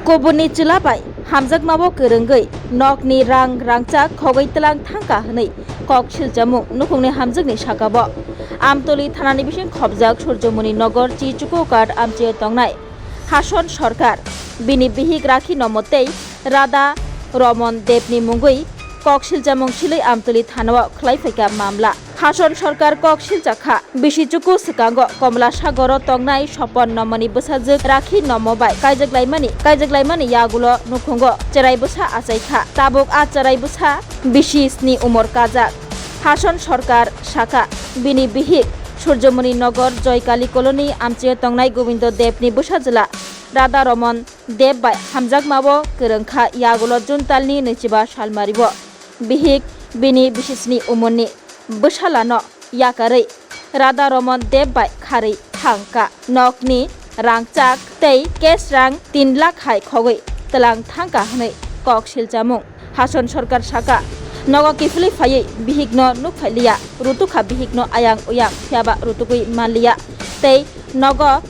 Kobuni Chilapai, Hamzak Mabo Kerengay, Nokni Rang Rangchak, Kogay Telang Tangka Hni, Kok Shiljamung, Nukungni Hamzak ni Shakabo. Amtoli Thanani Bishin Khobjak Surjomuni Nogor Chichuko Card Amche Tongnai. Hason Sorkar, Bini Bihik Rakhi Nomotei, Rada Romon Depni Mungui, Kok Shiljamung Chile Amtoli Thanawa Klaifeka Mamla. Hason Sorkar Kok Shiljaka, Bishichuku Sikango, Komla Sagoro Tongnai, Shopon Nomoni Busajak Rakhi Nomobai, Kajak Laimani Yagulo Nukungo, Cherai Busa Asaika, Tabuk Acharai Busa, Bishisni Umor Kajak. Hason Sorkar Shaka, Bini Bihik, Surjomuni Nogor, Joykali Koloni, Amche Tongnai Govindo Depni Busajala, Rada Romon, Deb by Hamzak Mabo, Kerengka Yagulo Juntalni Nichiba Shalmaribo, Bihik, Bini Bishisni Umoni, Bushalano, Yakare, Rada Romon Deb by Kari, Tangka, Nokni, Rangchak, Tei, Kesrang, Tin Lak Hai Kogi, Telang Tangka Hne, Kok Shiljamung, Hason Sorkar Shaka. Nogo kifli faye bihigno nukfalia rutukha bihigno ayang uyang fiaba rutukui malia tei nogo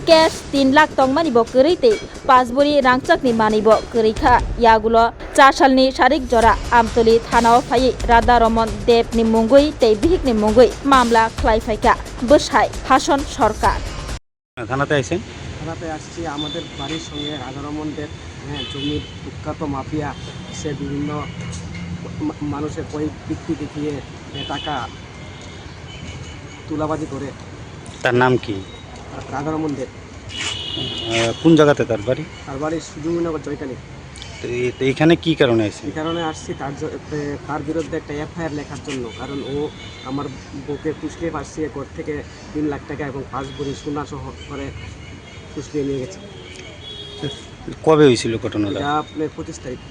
cash 3 lakh tongmani bo kerite pasburi rangchak ni mani bo kerikha yagulo 4 salni sarik jora amtoli thanao faye Rada Romon Deb ni mungui tei bihig ni mungui mamla khlaifaika bosai Hason Sorkar থানাতে আইছেন থানাতে আসছি আমাদের বাড়ির সঙ্গে রাধা রমন দেব জমির কুখ্যাত mafia সে বিভিন্ন মানুষের বৃত্তি দেখিয়ে টাকা তুলাবাজি করে তার নাম কি রাধা রমন দেব কোন জায়গাতে তার বাড়ি সুজুমিনগর জয়কালী তো এখানে কি কারণে আইছেন এই কারণে আসছি তার বিরুদ্ধে একটা এফআইআর লেখার জন্য কারণ ও আমার বউকে ফুসলিয়ে পাঠিয়ে ঘর থেকে 3 লাখ টাকা এবং 5 ভরি সোনা সহ করে ফুসলিয়ে নিয়ে গেছে কবে হয়েছিল ঘটনাটা এটা আপনার 25 তারিখ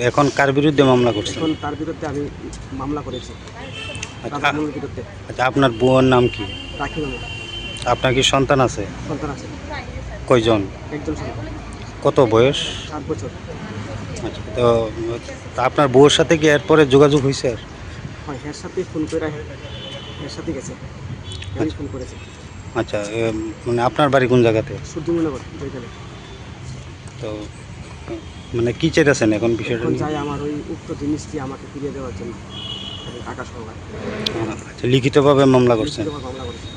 এখন কার বিরুদ্ধে মামলা করছেন এখন তার বিরুদ্ধে আমি মামলা করেছি রাধা রমনের বিরুদ্ধে আচ্ছা আপনার বউয়ের নাম কি রাখি নামে আপনার কি সন্তান আছে সন্তান আছে কয়জন একজন সন্তান কত বয়স 7 বছর আচ্ছা তো আপনার বউয়ের সাথে কি এরপরে যোগাযোগ হয়েছে আর হয় এর সাথে ফোন করে এর সাথে গেছে আমি ফোন করেছি আচ্ছা মানে আপনার বাড়ি কোন জায়গাতে সুজুমিনগর জয়কালী তো মানে কি চাইতেছেন এখন বিষয়টা এখন চাই আমার ওই উক্ত জিনিসটি আমাকে ফিরিয়ে দেওয়ার জন্য টাকা সহকারে আচ্ছা লিখিতভাবে মামলা করছেন মামলা করেছি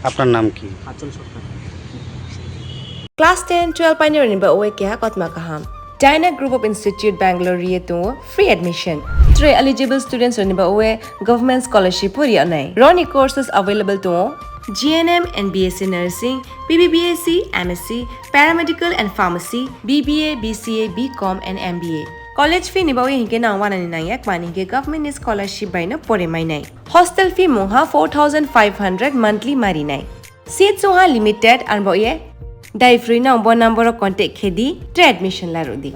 আপনার নাম কি হাজন সরকার Class 10, 12 pioneer ni ba uwe kya kotma kaham. Dyna Group of Institute Bangalore riyetu free admission. 3 eligible students ni ba uwe government scholarship puri anai. Roni courses available to GNM and BSc Nursing, BBBSc, MSc, Paramedical and Pharmacy, BBA, BCA, BCom and MBA. College fee ni ba uwe hinke na wana ni nai yak mani hinke government scholarship by na pore mai nai. Hostel fee moha 4,500 monthly mari nai. Seats moha limited and ba uwe Dai free na number contact khedi admission la rodi.